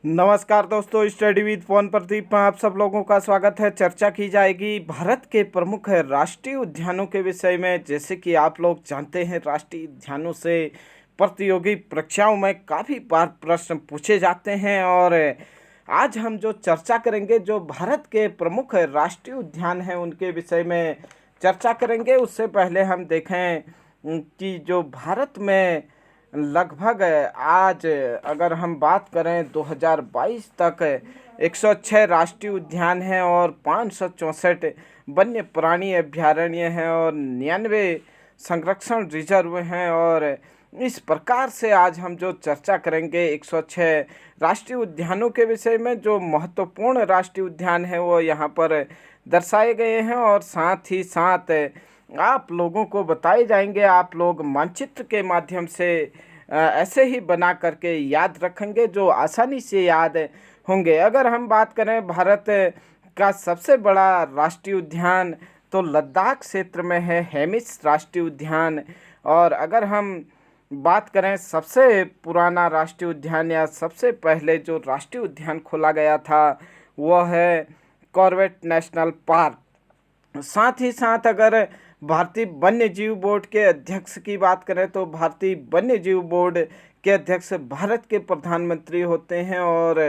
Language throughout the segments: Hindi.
नमस्कार दोस्तों, स्टडी विद पवन प्रदीप में आप सब लोगों का स्वागत है। चर्चा की जाएगी भारत के प्रमुख राष्ट्रीय उद्यानों के विषय में। जैसे कि आप लोग जानते हैं, राष्ट्रीय उद्यानों से प्रतियोगी परीक्षाओं में काफ़ी बार प्रश्न पूछे जाते हैं। और आज हम जो चर्चा करेंगे, जो भारत के प्रमुख राष्ट्रीय उद्यान हैं उनके विषय में चर्चा करेंगे। उससे पहले हम देखें कि जो भारत में लगभग आज अगर हम बात करें 2022 तक 106 राष्ट्रीय उद्यान हैं और 564 वन्य प्राणी अभयारण्य हैं और 99 संरक्षण रिजर्व हैं। और इस प्रकार से आज हम जो चर्चा करेंगे 106 राष्ट्रीय उद्यानों के विषय में। जो महत्वपूर्ण राष्ट्रीय उद्यान हैं वो यहाँ पर दर्शाए गए हैं और साथ ही साथ आप लोगों को बताए जाएंगे। आप लोग मानचित्र के माध्यम से ऐसे ही बना करके याद रखेंगे, जो आसानी से याद होंगे। अगर हम बात करें भारत का सबसे बड़ा राष्ट्रीय उद्यान, तो लद्दाख क्षेत्र में है हेमिस राष्ट्रीय उद्यान। और अगर हम बात करें सबसे पुराना राष्ट्रीय उद्यान या सबसे पहले जो राष्ट्रीय उद्यान खोला गया था वह है कॉर्बेट नेशनल पार्क। साथ ही साथ अगर भारतीय वन्य जीव बोर्ड के अध्यक्ष की बात करें तो भारतीय वन्य जीव बोर्ड के अध्यक्ष भारत के प्रधानमंत्री होते हैं। और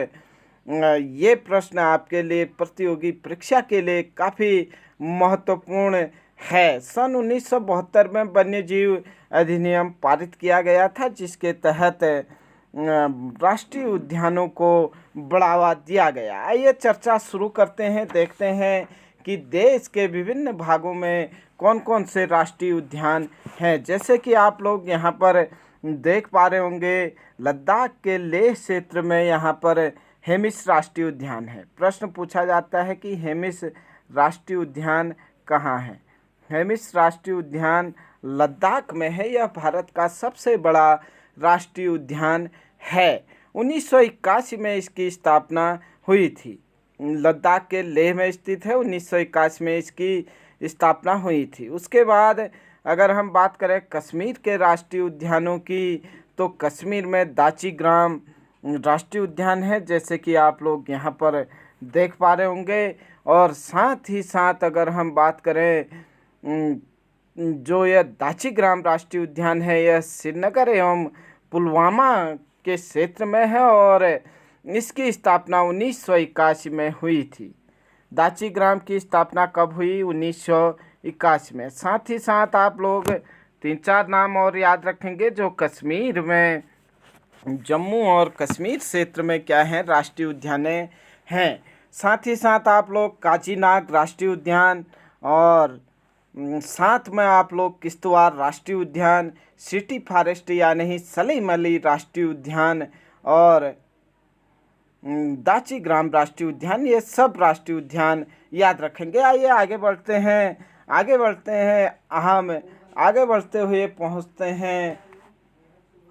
ये प्रश्न आपके लिए प्रतियोगी परीक्षा के लिए काफ़ी महत्वपूर्ण है। सन 1972 में वन्य जीव अधिनियम पारित किया गया था, जिसके तहत राष्ट्रीय उद्यानों को बढ़ावा दिया गया। आइए चर्चा शुरू करते हैं। देखते हैं कि देश के विभिन्न भागों में कौन कौन से राष्ट्रीय उद्यान हैं। जैसे कि आप लोग यहाँ पर देख पा रहे होंगे, लद्दाख के लेह क्षेत्र में यहाँ पर हेमिस राष्ट्रीय उद्यान है। प्रश्न पूछा जाता है कि हेमिस राष्ट्रीय उद्यान कहाँ है। हेमिस राष्ट्रीय उद्यान लद्दाख में है। यह भारत का सबसे बड़ा राष्ट्रीय उद्यान है। 1981 में इसकी स्थापना हुई थी। लद्दाख के लेह में स्थित है। 1981 में इसकी स्थापना हुई थी। उसके बाद अगर हम बात करें कश्मीर के राष्ट्रीय उद्यानों की, तो कश्मीर में दाची-ग्राम राष्ट्रीय उद्यान है, जैसे कि आप लोग यहाँ पर देख पा रहे होंगे। और साथ ही साथ अगर हम बात करें जो यह दाची-ग्राम राष्ट्रीय उद्यान है, यह श्रीनगर एवं पुलवामा के क्षेत्र में है और इसकी स्थापना 1981 में हुई थी। दाची-ग्राम की स्थापना कब हुई? 1981 में। साथ ही साथ आप लोग 3-4 नाम और याद रखेंगे जो कश्मीर में, जम्मू और कश्मीर क्षेत्र में क्या है, राष्ट्रीय उद्यान हैं। साथ ही साथ आप लोग काजीनाग राष्ट्रीय उद्यान और साथ में आप लोग किश्तवाड़ राष्ट्रीय उद्यान, सिटी फॉरेस्ट यानी सलीम अली राष्ट्रीय उद्यान और दाची-ग्राम राष्ट्रीय उद्यान, ये सब राष्ट्रीय उद्यान याद रखेंगे। आइए आगे बढ़ते हैं। हम आगे बढ़ते हुए पहुंचते हैं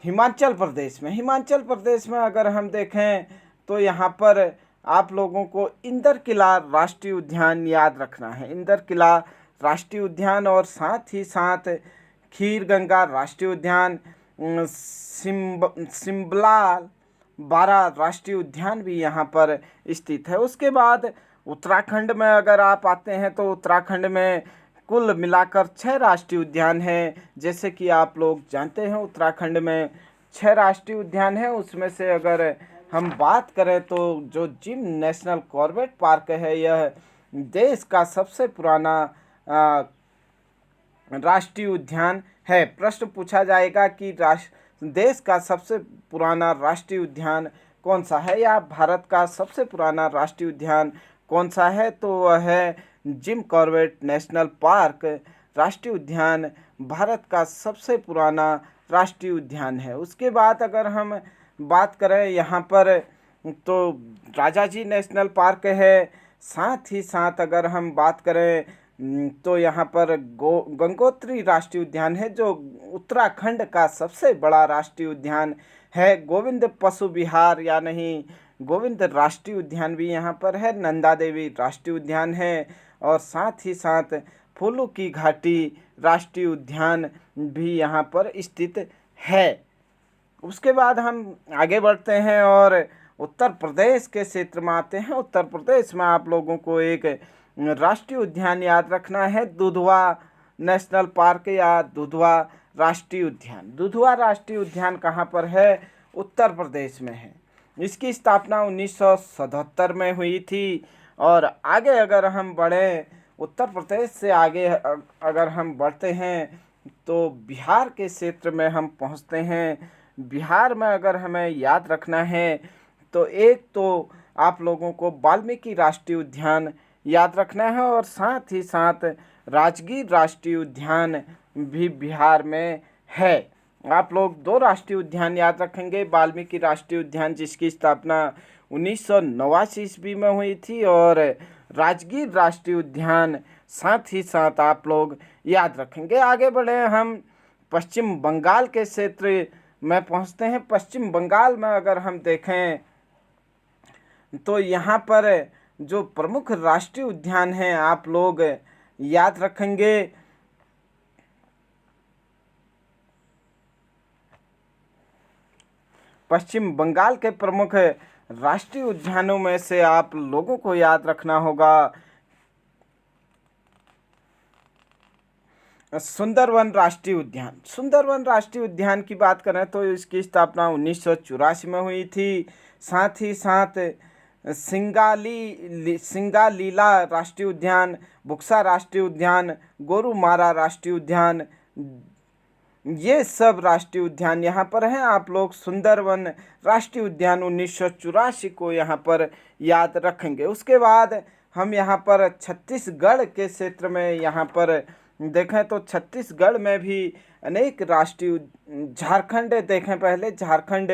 हिमाचल प्रदेश में। हिमाचल प्रदेश में अगर हम देखें तो यहाँ पर आप लोगों को इंदर किला राष्ट्रीय उद्यान याद रखना है। इंदर किला राष्ट्रीय उद्यान और साथ ही साथ खीर गंगा राष्ट्रीय उद्यान, सिम्बला 12 राष्ट्रीय उद्यान भी यहाँ पर स्थित है। उसके बाद उत्तराखंड में अगर आप आते हैं तो उत्तराखंड में कुल मिलाकर 6 राष्ट्रीय उद्यान हैं। जैसे कि आप लोग जानते हैं उत्तराखंड में 6 राष्ट्रीय उद्यान हैं। उसमें से अगर हम बात करें तो जो जिम नेशनल कॉर्बेट पार्क है, यह देश का सबसे पुराना राष्ट्रीय उद्यान है। प्रश्न पूछा जाएगा कि देश का सबसे पुराना राष्ट्रीय उद्यान कौन सा है या भारत का सबसे पुराना राष्ट्रीय उद्यान कौन सा है, तो वह है जिम कॉर्बेट नेशनल पार्क राष्ट्रीय उद्यान भारत का सबसे पुराना राष्ट्रीय उद्यान है। उसके बाद अगर हम बात करें यहाँ पर तो राजाजी नेशनल पार्क है। साथ ही साथ अगर हम बात करें तो यहाँ पर गंगोत्री राष्ट्रीय उद्यान है, जो उत्तराखंड का सबसे बड़ा राष्ट्रीय उद्यान है। गोविंद पशु विहार या नहीं गोविंद राष्ट्रीय उद्यान भी यहाँ पर है। नंदा देवी राष्ट्रीय उद्यान है और साथ ही साथ फूलों की घाटी राष्ट्रीय उद्यान भी यहाँ पर स्थित है। उसके बाद हम आगे बढ़ते हैं और उत्तर प्रदेश के क्षेत्र में आते हैं। उत्तर प्रदेश में आप लोगों को एक राष्ट्रीय उद्यान याद रखना है, दुधवा नेशनल पार्क या दुधवा राष्ट्रीय उद्यान। दुधवा राष्ट्रीय उद्यान कहाँ पर है? उत्तर प्रदेश में है। इसकी स्थापना 1977 में हुई थी। और आगे अगर हम बढ़ें, उत्तर प्रदेश से आगे अगर हम बढ़ते हैं तो बिहार के क्षेत्र में हम पहुंचते हैं। बिहार में अगर हमें याद रखना है तो एक तो आप लोगों को वाल्मीकि राष्ट्रीय उद्यान याद रखना है और साथ ही साथ राजगीर राष्ट्रीय उद्यान भी बिहार में है। आप लोग दो राष्ट्रीय उद्यान याद रखेंगे, वाल्मीकि राष्ट्रीय उद्यान जिसकी स्थापना 1989 ईस्वी में हुई थी, और राजगीर राष्ट्रीय उद्यान साथ ही साथ आप लोग याद रखेंगे। आगे बढ़े हम पश्चिम बंगाल के क्षेत्र में पहुंचते हैं। पश्चिम बंगाल में अगर हम देखें तो यहाँ पर जो प्रमुख राष्ट्रीय उद्यान हैं आप लोग याद रखेंगे। पश्चिम बंगाल के प्रमुख राष्ट्रीय उद्यानों में से आप लोगों को याद रखना होगा सुंदरवन राष्ट्रीय उद्यान। सुंदरवन राष्ट्रीय उद्यान की बात करें तो इसकी स्थापना 1984 में हुई थी। साथ ही साथ सिंगालीला राष्ट्रीय उद्यान, बुक्सा राष्ट्रीय उद्यान, गोरुमारा राष्ट्रीय उद्यान, ये सब राष्ट्रीय उद्यान यहाँ पर हैं। आप लोग सुंदरवन राष्ट्रीय उद्यान 1984 को यहाँ पर याद रखेंगे। उसके बाद हम यहाँ पर छत्तीसगढ़ के क्षेत्र में यहाँ पर देखें तो छत्तीसगढ़ में भी अनेक राष्ट्रीय, झारखंड देखें पहले, झारखंड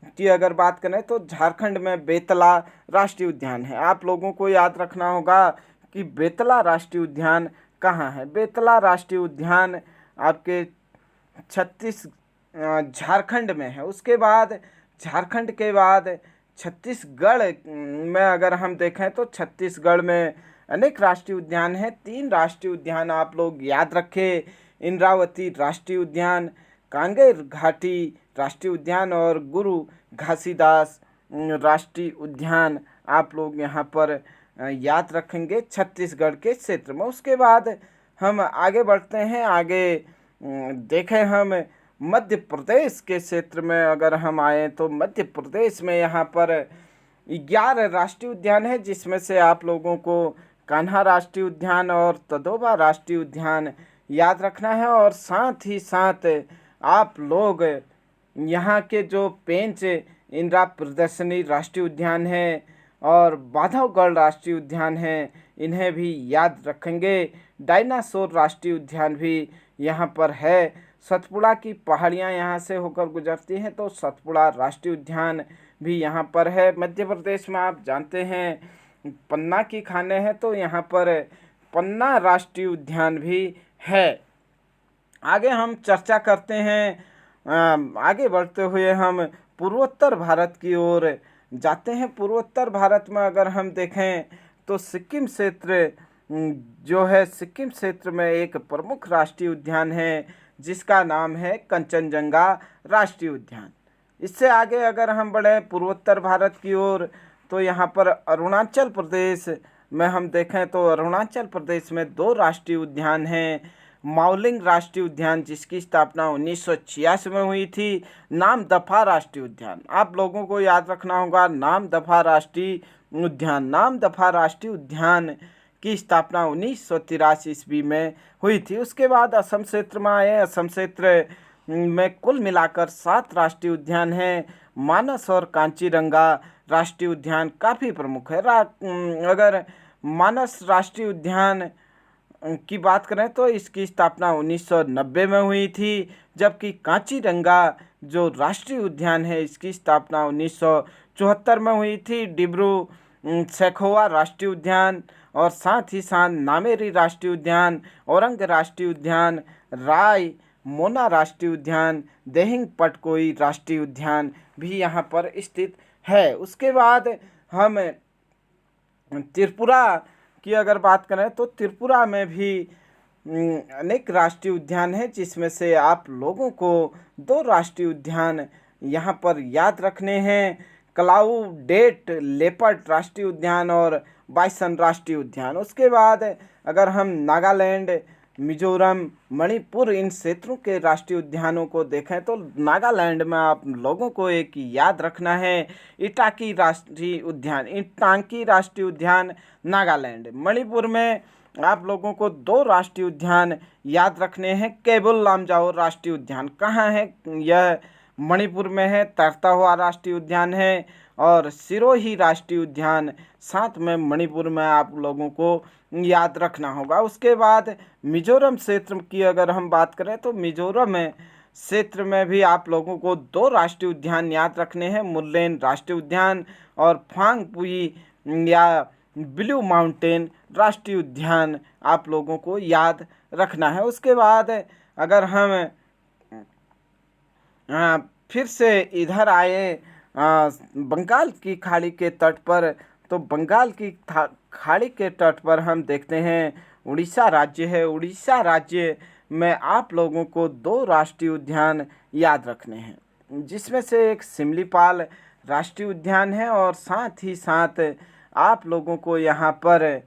की अगर बात करें तो झारखंड में बेतला राष्ट्रीय उद्यान है। आप लोगों को याद रखना होगा कि बेतला राष्ट्रीय उद्यान कहाँ है। बेतला राष्ट्रीय उद्यान आपके झारखंड में है। उसके बाद झारखंड के बाद छत्तीसगढ़ में अगर हम देखें तो छत्तीसगढ़ में अनेक राष्ट्रीय उद्यान हैं। 3 राष्ट्रीय उद्यान आप लोग याद रखें, इंद्रावती राष्ट्रीय उद्यान, कांगेर घाटी राष्ट्रीय उद्यान और गुरु घासीदास राष्ट्रीय उद्यान आप लोग यहाँ पर याद रखेंगे छत्तीसगढ़ के क्षेत्र में। उसके बाद हम आगे बढ़ते हैं। आगे देखें हम मध्य प्रदेश के क्षेत्र में अगर हम आए तो मध्य प्रदेश में यहाँ पर 11 राष्ट्रीय उद्यान है, जिसमें से आप लोगों को कान्हा राष्ट्रीय उद्यान और तदोबा राष्ट्रीय उद्यान याद रखना है। और साथ ही साथ आप लोग यहाँ के जो पेंच इंदिरा प्रदर्शनी राष्ट्रीय उद्यान है और बांधवगढ़ राष्ट्रीय उद्यान है, इन्हें भी याद रखेंगे। डायनासोर राष्ट्रीय उद्यान भी यहाँ पर है। सतपुड़ा की पहाड़ियाँ यहाँ से होकर गुजरती हैं, तो सतपुड़ा राष्ट्रीय उद्यान भी यहाँ पर है। मध्य प्रदेश में आप जानते हैं पन्ना की खानें हैं, तो यहाँ पर पन्ना राष्ट्रीय उद्यान भी है। आगे हम चर्चा करते हैं, आगे बढ़ते हुए हम पूर्वोत्तर भारत की ओर जाते हैं। पूर्वोत्तर भारत में अगर हम देखें तो सिक्किम क्षेत्र जो है, सिक्किम क्षेत्र में एक प्रमुख राष्ट्रीय उद्यान है जिसका नाम है कंचनजंगा राष्ट्रीय उद्यान। इससे आगे अगर हम बढ़ें पूर्वोत्तर भारत की ओर तो यहाँ पर अरुणाचल प्रदेश में हम देखें तो अरुणाचल प्रदेश में 2 राष्ट्रीय उद्यान हैं। माउलिंग राष्ट्रीय उद्यान जिसकी स्थापना 1986 में हुई थी, नामदफा राष्ट्रीय उद्यान। आप लोगों को याद रखना होगा नामदफा राष्ट्रीय उद्यान। नामदफा राष्ट्रीय उद्यान की स्थापना 1983 ईस्वी में हुई थी। उसके बाद असम क्षेत्र में आए। असम क्षेत्र में कुल मिलाकर 7 राष्ट्रीय उद्यान हैं। मानस और कांचीरंगा राष्ट्रीय उद्यान काफ़ी प्रमुख है। अगर मानस राष्ट्रीय उद्यान की बात करें तो इसकी स्थापना 1990 में हुई थी, जबकि कांचीरंगा जो राष्ट्रीय उद्यान है इसकी स्थापना 1974 में हुई थी। डिब्रू सैखोवा राष्ट्रीय उद्यान और साथ ही साथ नामेरी राष्ट्रीय उद्यान, औरंग राष्ट्रीय उद्यान, राय मोना राष्ट्रीय उद्यान, देहिंग पटकोई राष्ट्रीय उद्यान भी यहाँ पर स्थित है। उसके बाद हम त्रिपुरा की अगर बात करें तो त्रिपुरा में भी अनेक राष्ट्रीय उद्यान हैं, जिसमें से आप लोगों को 2 राष्ट्रीय उद्यान यहाँ पर याद रखने हैं। क्लाउडेट लेपर्ड राष्ट्रीय उद्यान और बाइसन राष्ट्रीय उद्यान। उसके बाद अगर हम नागालैंड, मिजोरम, मणिपुर इन क्षेत्रों के राष्ट्रीय उद्यानों को देखें तो नागालैंड में आप लोगों को एक याद रखना है इटाकी राष्ट्रीय उद्यान। इटांकी राष्ट्रीय उद्यान नागालैंड। मणिपुर में आप लोगों को दो राष्ट्रीय उद्यान याद रखने हैं। केबुल लामजाओ राष्ट्रीय उद्यान कहाँ है? यह मणिपुर में है। तैरता हुआ राष्ट्रीय उद्यान है। और सिरोही राष्ट्रीय उद्यान साथ में मणिपुर में आप लोगों को याद रखना होगा। उसके बाद मिजोरम क्षेत्र की अगर हम बात करें तो मिजोरम में क्षेत्र में भी आप लोगों को दो राष्ट्रीय उद्यान याद रखने हैं। मुर्लेन राष्ट्रीय उद्यान और फांगपुई या ब्लू माउंटेन राष्ट्रीय उद्यान आप लोगों को याद रखना है। उसके बाद अगर हम फिर से इधर आए बंगाल की खाड़ी के तट पर, तो बंगाल की खाड़ी के तट पर हम देखते हैं उड़ीसा राज्य है। उड़ीसा राज्य में आप लोगों को दो राष्ट्रीय उद्यान याद रखने हैं, जिसमें से एक सिमलीपाल राष्ट्रीय उद्यान है और साथ ही साथ आप लोगों को यहाँ पर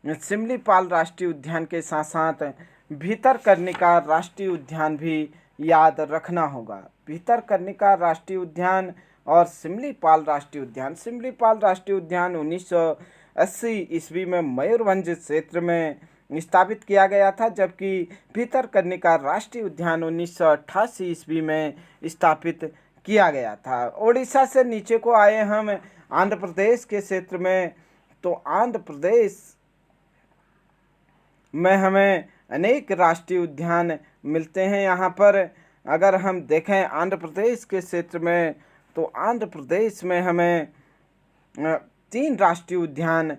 सिमलीपाल राष्ट्रीय उद्यान के साथ साथ भितरकनिका राष्ट्रीय उद्यान भी याद रखना होगा। भितरकनिका राष्ट्रीय उद्यान और सिमलीपाल राष्ट्रीय उद्यान। सिमलीपाल राष्ट्रीय उद्यान 1980 ईस्वी में मयूरभंज क्षेत्र में स्थापित किया गया था, जबकि भितरकनिका राष्ट्रीय उद्यान 1988 ईस्वी में स्थापित किया गया था। ओडिशा से नीचे को आए हम आंध्र प्रदेश के क्षेत्र में, तो आंध्र प्रदेश में हमें अनेक राष्ट्रीय उद्यान मिलते हैं। यहाँ पर अगर हम देखें आंध्र प्रदेश के क्षेत्र में, तो आंध्र प्रदेश में हमें 3 राष्ट्रीय उद्यान,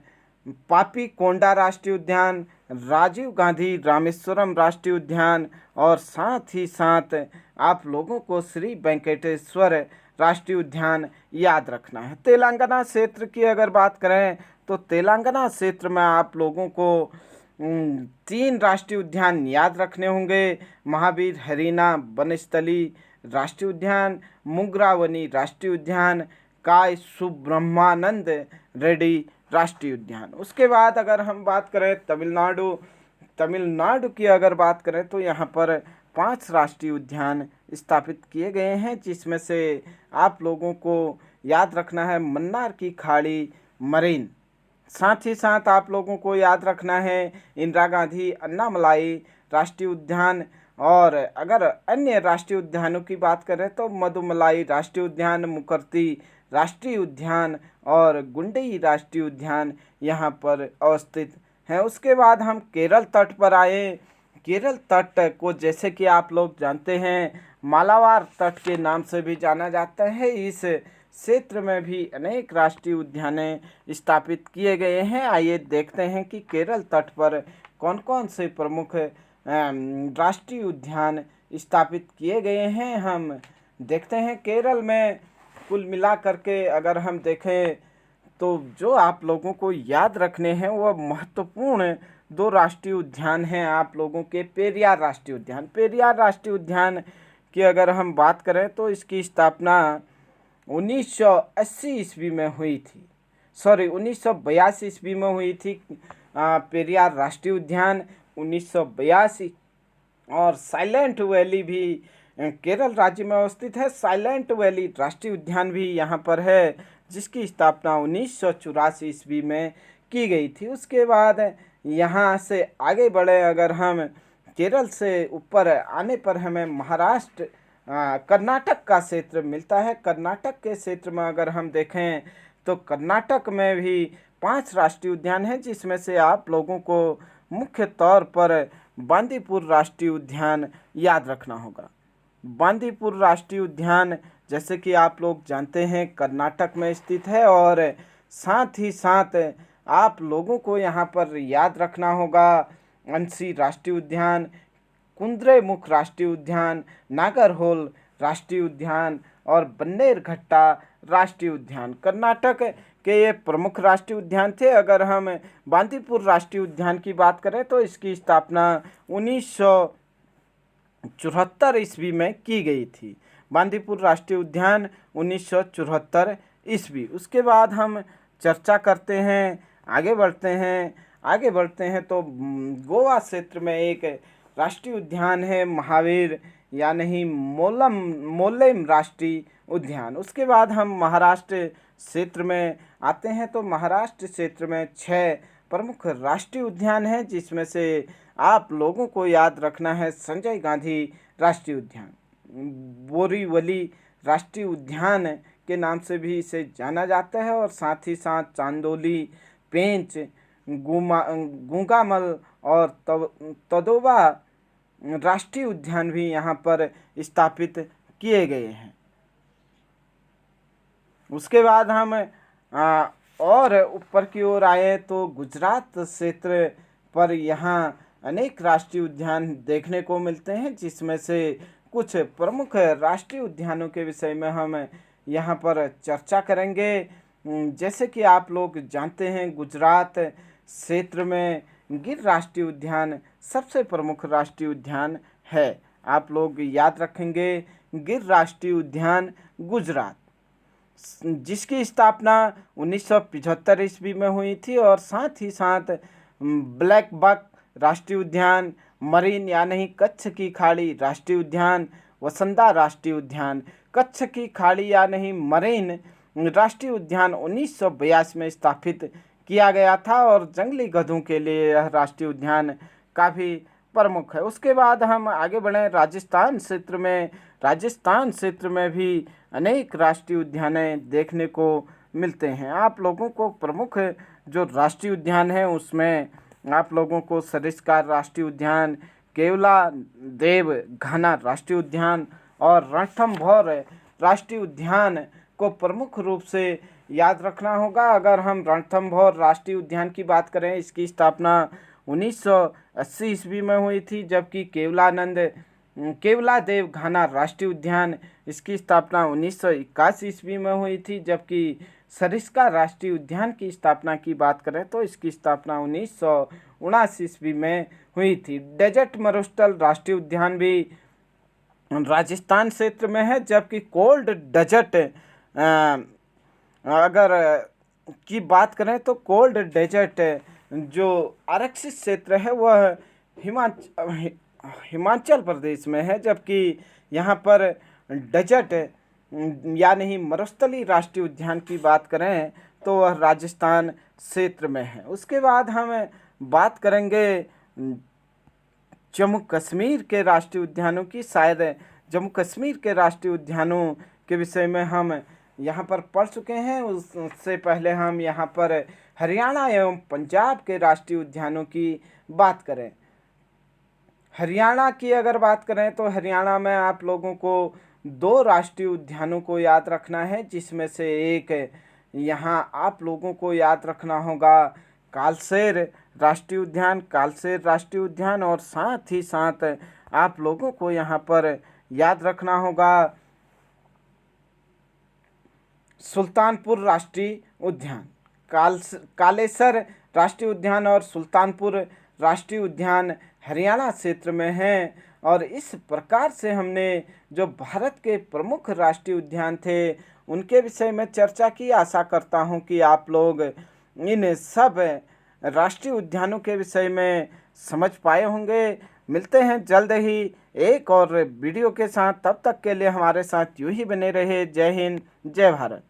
पापी कोंडा राष्ट्रीय उद्यान, राजीव गांधी रामेश्वरम राष्ट्रीय उद्यान और साथ ही साथ आप लोगों को श्री वेंकटेश्वर राष्ट्रीय उद्यान याद रखना है। तेलंगाना क्षेत्र की अगर बात करें तो तेलंगाना क्षेत्र में आप लोगों को 3 राष्ट्रीय उद्यान याद रखने होंगे। महावीर हरीना वनस्थली राष्ट्रीय उद्यान, मुग्रावनी राष्ट्रीय उद्यान, काय सुब्रह्मानंद रेड्डी राष्ट्रीय उद्यान। उसके बाद अगर हम बात करें तमिलनाडु की अगर बात करें तो यहाँ पर 5 राष्ट्रीय उद्यान स्थापित किए गए हैं, जिसमें से आप लोगों को याद रखना है मन्नार की खाड़ी मरीन। साथ ही साथ आप लोगों को याद रखना है इंदिरा गांधी अन्नामलाई राष्ट्रीय उद्यान। और अगर अन्य राष्ट्रीय उद्यानों की बात करें तो मधुमलाई राष्ट्रीय उद्यान, मुकर्ती राष्ट्रीय उद्यान और गुंडई राष्ट्रीय उद्यान यहाँ पर अवस्थित हैं। उसके बाद हम केरल तट पर आए। केरल तट को जैसे कि आप लोग जानते हैं मालाबार तट के नाम से भी जाना जाता है। इस क्षेत्र में भी अनेक राष्ट्रीय उद्यान स्थापित किए गए हैं। आइए देखते हैं कि केरल तट पर कौन कौन से प्रमुख राष्ट्रीय उद्यान स्थापित किए गए हैं। हम देखते हैं केरल में कुल मिलाकर के अगर हम देखें तो जो आप लोगों को याद रखने हैं वह महत्वपूर्ण 2 राष्ट्रीय उद्यान हैं आप लोगों के। पेरियार राष्ट्रीय उद्यान। पेरियार राष्ट्रीय उद्यान की अगर हम बात करें तो इसकी स्थापना 1980 ईस्वी में हुई थी, 1982 ईस्वी में हुई थी। पेरियार राष्ट्रीय उद्यान 1982। और साइलेंट वैली भी केरल राज्य में अवस्थित है। साइलेंट वैली राष्ट्रीय उद्यान भी यहाँ पर है, जिसकी स्थापना 1984 ईस्वी में की गई थी। उसके बाद यहाँ से आगे बढ़े अगर हम केरल से ऊपर आने पर हमें महाराष्ट्र कर्नाटक का क्षेत्र मिलता है। कर्नाटक के क्षेत्र में अगर हम देखें तो कर्नाटक में भी 5 राष्ट्रीय उद्यान हैं, जिसमें से आप लोगों को मुख्य तौर पर बांदीपुर राष्ट्रीय उद्यान याद रखना होगा। बांदीपुर राष्ट्रीय उद्यान जैसे कि आप लोग जानते हैं कर्नाटक में स्थित है। और साथ ही साथ आप लोगों को यहाँ पर याद रखना होगा अंशी राष्ट्रीय उद्यान, कुद्रेमुख राष्ट्रीय उद्यान, नागरहोल राष्ट्रीय उद्यान और बन्नेरघट्टा राष्ट्रीय उद्यान। कर्नाटक के ये प्रमुख राष्ट्रीय उद्यान थे। अगर हम बांदीपुर राष्ट्रीय उद्यान की बात करें तो इसकी स्थापना 1974 ईस्वी में की गई थी। बांदीपुर राष्ट्रीय उद्यान 1974 ईस्वी। उसके बाद हम चर्चा करते हैं, आगे बढ़ते हैं तो गोवा क्षेत्र में एक राष्ट्रीय उद्यान है महावीर या नहीं मोलेम राष्ट्रीय उद्यान। उसके बाद हम महाराष्ट्र क्षेत्र में आते हैं तो महाराष्ट्र क्षेत्र में 6 प्रमुख राष्ट्रीय उद्यान हैं, जिसमें से आप लोगों को याद रखना है संजय गांधी राष्ट्रीय उद्यान, बोरीवली राष्ट्रीय उद्यान के नाम से भी इसे जाना जाता है, और साथ ही साथ चांदोली, पेंच, गूंगामल और तदोबा राष्ट्रीय उद्यान भी यहाँ पर स्थापित किए गए हैं। उसके बाद हम और ऊपर की ओर आए तो गुजरात क्षेत्र पर यहाँ अनेक राष्ट्रीय उद्यान देखने को मिलते हैं, जिसमें से कुछ प्रमुख राष्ट्रीय उद्यानों के विषय में हम यहाँ पर चर्चा करेंगे। जैसे कि आप लोग जानते हैं, गुजरात क्षेत्र में गिर राष्ट्रीय उद्यान सबसे प्रमुख राष्ट्रीय उद्यान है। आप लोग याद रखेंगे, गिर राष्ट्रीय उद्यान गुजरात, जिसकी स्थापना 1975 ईस्वी में हुई थी, और साथ ही साथ ब्लैक बक राष्ट्रीय उद्यान, मरीन यानी कच्छ की खाड़ी राष्ट्रीय उद्यान, वसंदा राष्ट्रीय उद्यान, कच्छ की खाड़ी यानी मरीन राष्ट्रीय उद्यान 1982 में स्थापित किया गया था, और जंगली गधों के लिए यह राष्ट्रीय उद्यान काफ़ी प्रमुख है। उसके बाद हम आगे बढ़ें राजस्थान क्षेत्र में भी अनेक राष्ट्रीय उद्यानें देखने को मिलते हैं। आप लोगों को प्रमुख जो राष्ट्रीय उद्यान है उसमें आप लोगों को सरिस्का राष्ट्रीय उद्यान, केवला देव घाना राष्ट्रीय उद्यान और रणथंभौर राष्ट्रीय उद्यान को प्रमुख रूप से याद रखना होगा। अगर हम रणथंभौर राष्ट्रीय उद्यान की बात करें, इसकी स्थापना 1980 ईस्वी में हुई थी, जबकि केवला देव घाना राष्ट्रीय उद्यान इसकी स्थापना 1981 ईस्वी में हुई थी, जबकि सरिस्का राष्ट्रीय उद्यान की स्थापना की बात करें तो इसकी स्थापना 1979 ईस्वी में हुई थी। डेजर्ट मरुस्थल राष्ट्रीय उद्यान भी राजस्थान क्षेत्र में है, जबकि कोल्ड डेजर्ट अगर की बात करें तो कोल्ड डेजर्ट जो आरक्षित क्षेत्र है वह हिमाचल प्रदेश में है, जबकि यहाँ पर डेजर्ट यानी मरुस्थलीय राष्ट्रीय उद्यान की बात करें तो वह राजस्थान क्षेत्र में है। उसके बाद हम बात करेंगे जम्मू कश्मीर के राष्ट्रीय उद्यानों की। शायद जम्मू कश्मीर के राष्ट्रीय उद्यानों के विषय में हम यहाँ पर पढ़ चुके हैं। उससे पहले हम यहाँ पर हरियाणा एवं पंजाब के राष्ट्रीय उद्यानों की बात करें। हरियाणा की अगर बात करें तो हरियाणा में आप लोगों को 2 राष्ट्रीय उद्यानों को याद रखना है, जिसमें से एक यहाँ आप लोगों को याद रखना होगा कालसेर राष्ट्रीय उद्यान, और साथ ही साथ आप लोगों को यहाँ पर याद रखना होगा सुल्तानपुर राष्ट्रीय उद्यान। कालेसर राष्ट्रीय उद्यान और सुल्तानपुर राष्ट्रीय उद्यान हरियाणा क्षेत्र में हैं। और इस प्रकार से हमने जो भारत के प्रमुख राष्ट्रीय उद्यान थे उनके विषय में चर्चा की। आशा करता हूं कि आप लोग इन सब राष्ट्रीय उद्यानों के विषय में समझ पाए होंगे। मिलते हैं जल्द ही एक और वीडियो के साथ, तब तक के लिए हमारे साथ यूं ही बने रहे। जय हिंद, जय भारत।